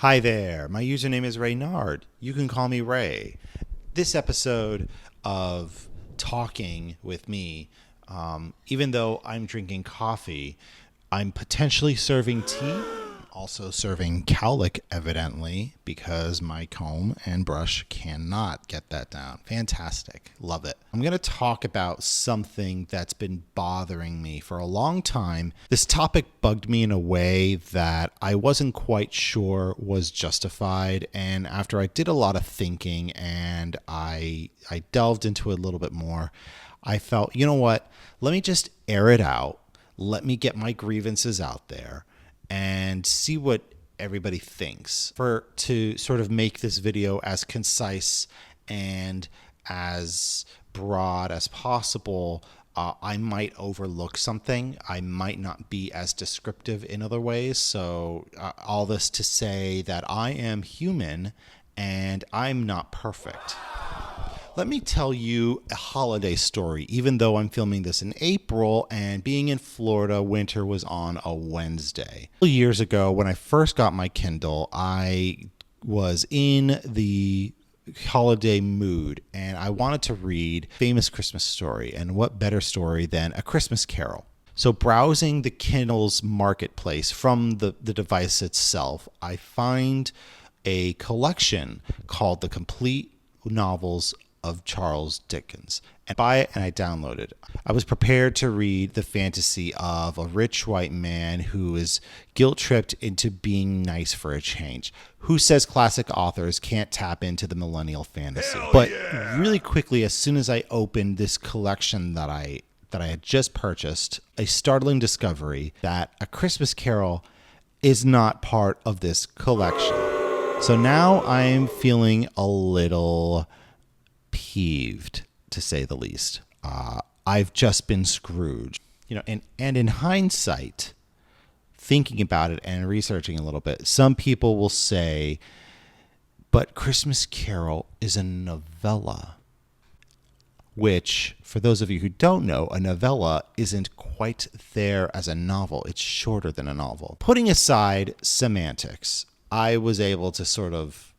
Hi there, my username is Reynard. You can call me Ray. This episode of Talking with me, even though I'm drinking coffee, I'm potentially serving tea, also serving cowlick, evidently, because my comb and brush cannot get that down. Fantastic. Love it. I'm going to talk about something that's been bothering me for a long time. This topic bugged me in a way that I wasn't quite sure was justified. And after I did a lot of thinking and I delved into it a little bit more, I felt, you know what? Let me just air it out. Let me get my grievances out there and see what everybody thinks. To sort of make this video as concise and as broad as possible, I might overlook something. I might not be as descriptive in other ways. So all this to say that I am human and I'm not perfect. Let me tell you a holiday story, even though I'm filming this in April and being in Florida, winter was on a Wednesday. Years ago, when I first got my Kindle, I was in the holiday mood and I wanted to read Famous Christmas Story. And what better story than A Christmas Carol? So browsing the Kindle's marketplace from the device itself, I find a collection called The Complete Novels of Charles Dickens, and buy it, and I downloaded it. I was prepared to read the fantasy of a rich white man who is guilt-tripped into being nice for a change. Who says classic authors can't tap into the millennial fantasy? But really quickly, as soon as I opened this collection that I had just purchased, a startling discovery that A Christmas Carol is not part of this collection. So now I'm feeling a little peeved, to say the least. I've just been scrooged, and in hindsight, thinking about it and researching a little bit, some people will say, but Christmas Carol is a novella, which, for those of you who don't know, a novella isn't quite there as a novel. It's shorter than a novel. Putting aside semantics, I was able to sort of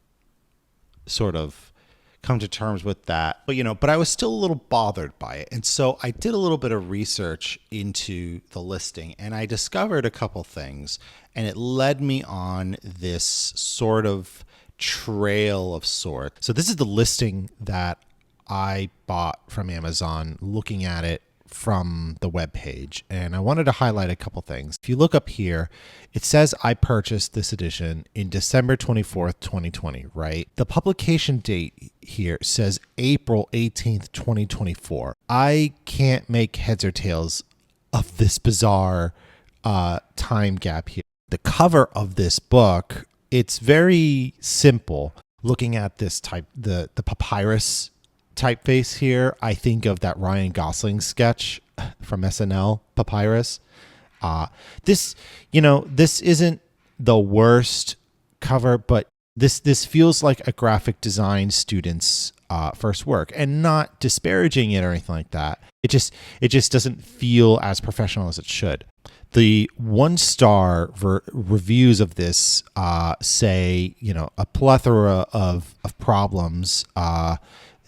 come to terms with that. But I was still a little bothered by it. And so I did a little bit of research into the listing and I discovered a couple things, and it led me on this sort of trail of sorts. So this is the listing that I bought from Amazon, looking at it from the webpage, and I wanted to highlight a couple things. If you look up here, it says I purchased this edition in December 24th, 2020, right? The publication date here says April 18th, 2024. I can't make heads or tails of this bizarre time gap here. The cover of this book, it's very simple. Looking at this type, the papyrus typeface here, I think of that Ryan Gosling sketch from SNL, Papyrus. This isn't the worst cover, but this feels like a graphic design student's first work, and not disparaging it or anything like that. It just doesn't feel as professional as it should. The 1-star reviews of this say, a plethora of problems.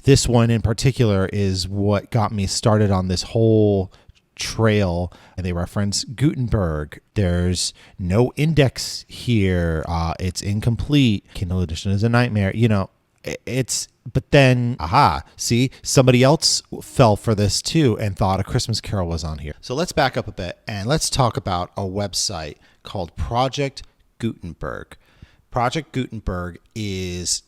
This one in particular is what got me started on this whole trail. And they reference Gutenberg. There's no index here. It's incomplete. Kindle edition is a nightmare. But then, see, somebody else fell for this too and thought A Christmas Carol was on here. So let's back up a bit and let's talk about a website called Project Gutenberg. Project Gutenberg is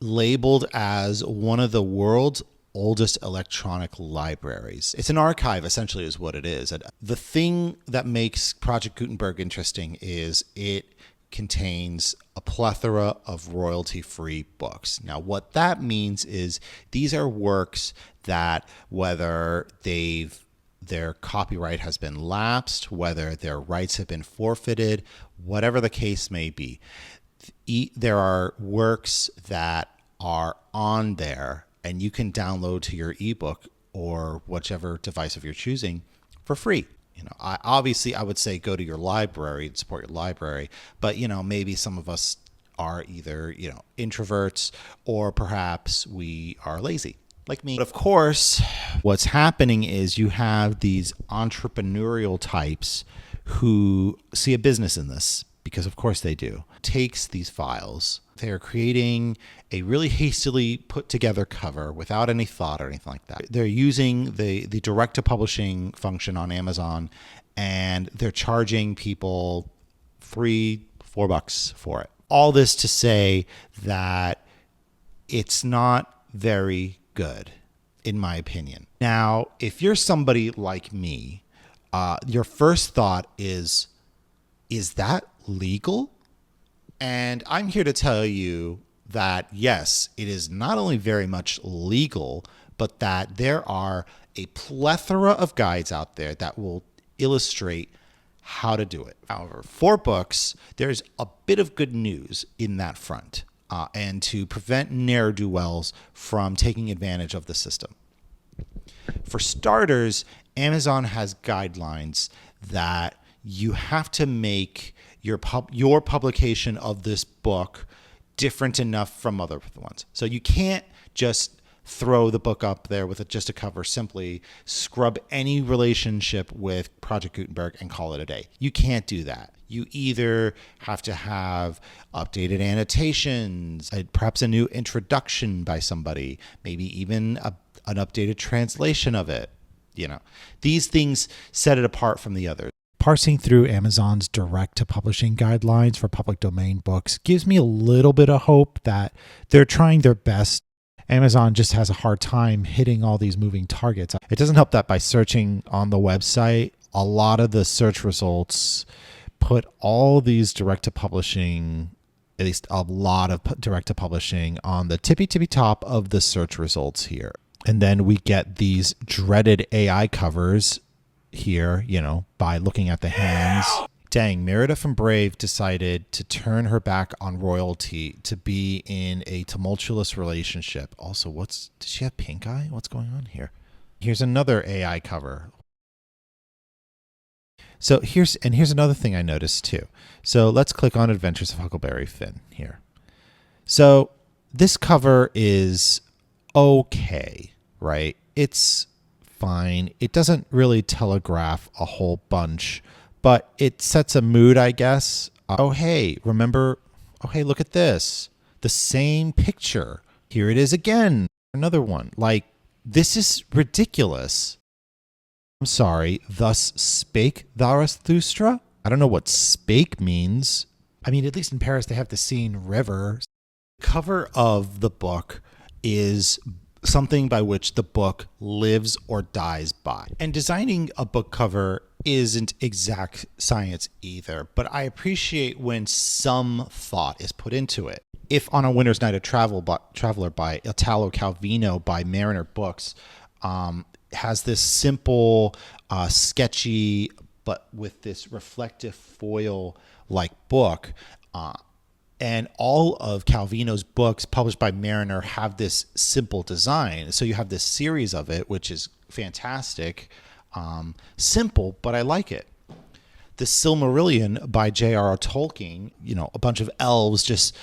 labeled as one of the world's oldest electronic libraries. It's an archive, essentially, is what it is. The thing that makes Project Gutenberg interesting is it contains a plethora of royalty-free books. Now, what that means is these are works that, whether their copyright has been lapsed, whether their rights have been forfeited, whatever the case may be, there are works that are on there and you can download to your ebook or whichever device of your choosing for free. I would say go to your library and support your library, but maybe some of us are either, introverts, or perhaps we are lazy, like me. But of course, what's happening is you have these entrepreneurial types who see a business in this, because of course they do. Takes these files. They are creating a really hastily put together cover without any thought or anything like that. They're using the direct to publishing function on Amazon, and they're charging people $3-4 for it. All this to say that it's not very good, in my opinion. Now, if you're somebody like me, your first thought is that legal? And I'm here to tell you that, yes, it is not only very much legal, but that there are a plethora of guides out there that will illustrate how to do it. However, for books, there's a bit of good news in that front, and to prevent ne'er-do-wells from taking advantage of the system. For starters, Amazon has guidelines that you have to make your publication of this book different enough from other ones. So you can't just throw the book up there with just a cover, simply scrub any relationship with Project Gutenberg and call it a day. You can't do that. You either have to have updated annotations, perhaps a new introduction by somebody, maybe even an updated translation of it. These things set it apart from the others. Parsing through Amazon's direct-to-publishing guidelines for public domain books gives me a little bit of hope that they're trying their best. Amazon just has a hard time hitting all these moving targets. It doesn't help that by searching on the website, a lot of the search results put all these direct-to-publishing, at least a lot of direct-to-publishing, on the tippy top of the search results here. And then we get these dreaded AI covers here, by looking at the hands. Dang, Merida from Brave decided to turn her back on royalty to be in a tumultuous relationship. Also, does she have pink eye? What's going on here? Here's another AI cover. So here's another thing I noticed too. So let's click on Adventures of Huckleberry Finn here. So this cover is okay, right? It's fine. It doesn't really telegraph a whole bunch, but it sets a mood, I guess. Oh, hey, remember? Oh, hey, look at this. The same picture. Here it is again. Another one. Like, this is ridiculous. I'm sorry. Thus spake Zarathustra? I don't know what spake means. I mean, at least in Paris, they have the scene river. The cover of the book is something by which the book lives or dies by. And designing a book cover isn't exact science either, but I appreciate when some thought is put into it. If On a Winter's Night a Traveler by Italo Calvino by Mariner Books has this simple, sketchy, but with this reflective foil-like book, and all of Calvino's books published by Mariner have this simple design. So you have this series of it, which is fantastic. Simple, but I like it. The Silmarillion by J.R.R. Tolkien, a bunch of elves just,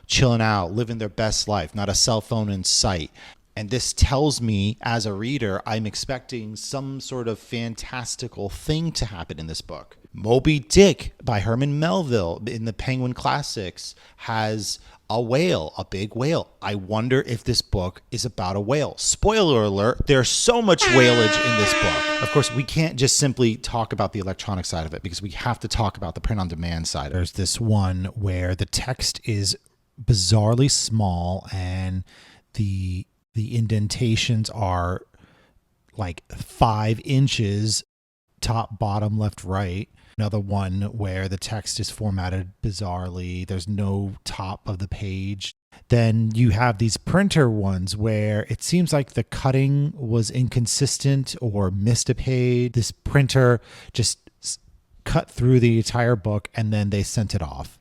chilling out, living their best life, not a cell phone in sight. And this tells me, as a reader, I'm expecting some sort of fantastical thing to happen in this book. Moby Dick by Herman Melville in the Penguin Classics has a whale, a big whale. I wonder if this book is about a whale. Spoiler alert, there's so much whalage in this book. Of course, we can't just simply talk about the electronic side of it because we have to talk about the print-on-demand side. There's this one where the text is bizarrely small and the indentations are like 5 inches, top, bottom, left, right. Another one where the text is formatted bizarrely. There's no top of the page. Then you have these printer ones where it seems like the cutting was inconsistent or missed a page. This printer just cut through the entire book and then they sent it off.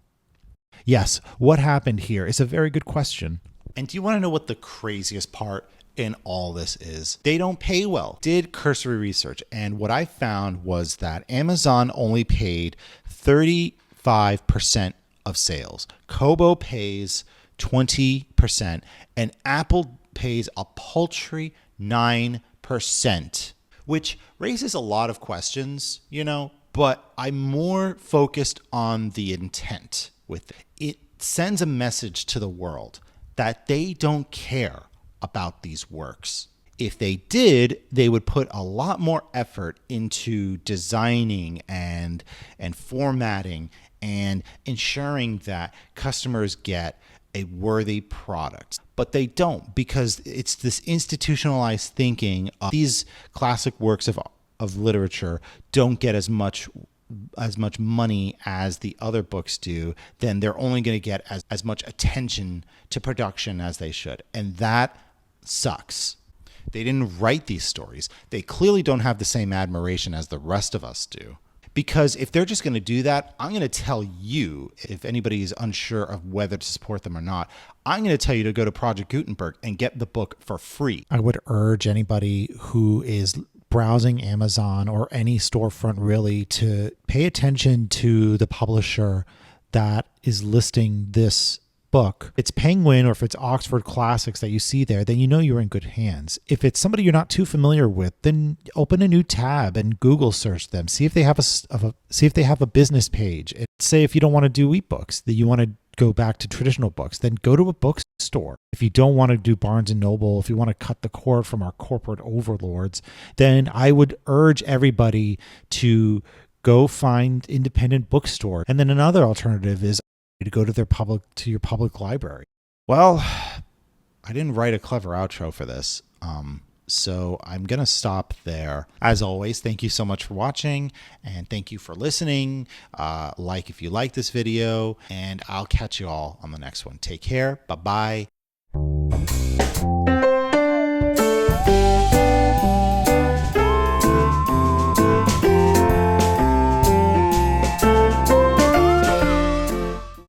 Yes, what happened here is a very good question. And do you want to know what the craziest part in all this is? They don't pay well. Did cursory research, and what I found was that Amazon only paid 35% of sales. Kobo pays 20%, and Apple pays a paltry 9%, which raises a lot of questions, but I'm more focused on the intent with it. It sends a message to the world that they don't care about these works. If they did, they would put a lot more effort into designing and formatting and ensuring that customers get a worthy product. But they don't, because it's this institutionalized thinking of these classic works of literature don't get as much money as the other books do, then they're only going to get as much attention to production as they should. And that sucks. They didn't write these stories. They clearly don't have the same admiration as the rest of us do. Because if they're just going to do that, I'm going to tell you, if anybody is unsure of whether to support them or not, I'm going to tell you to go to Project Gutenberg and get the book for free. I would urge anybody who is browsing Amazon or any storefront really to pay attention to the publisher that is listing this book. If it's Penguin or if it's Oxford Classics that you see there, then you know you're in good hands. If it's somebody you're not too familiar with, then open a new tab and Google search them. See if they have a business page. And say if you don't want to do ebooks, that you want to go back to traditional books, then go to a bookstore. If you don't want to do Barnes and Noble, if you want to cut the cord from our corporate overlords, then I would urge everybody to go find independent bookstore. And then another alternative is to go to your public library. Well, I didn't write a clever outro for this, so I'm going to stop there. As always, thank you so much for watching, and thank you for listening. Like if you like this video, and I'll catch you all on the next one. Take care. Bye-bye.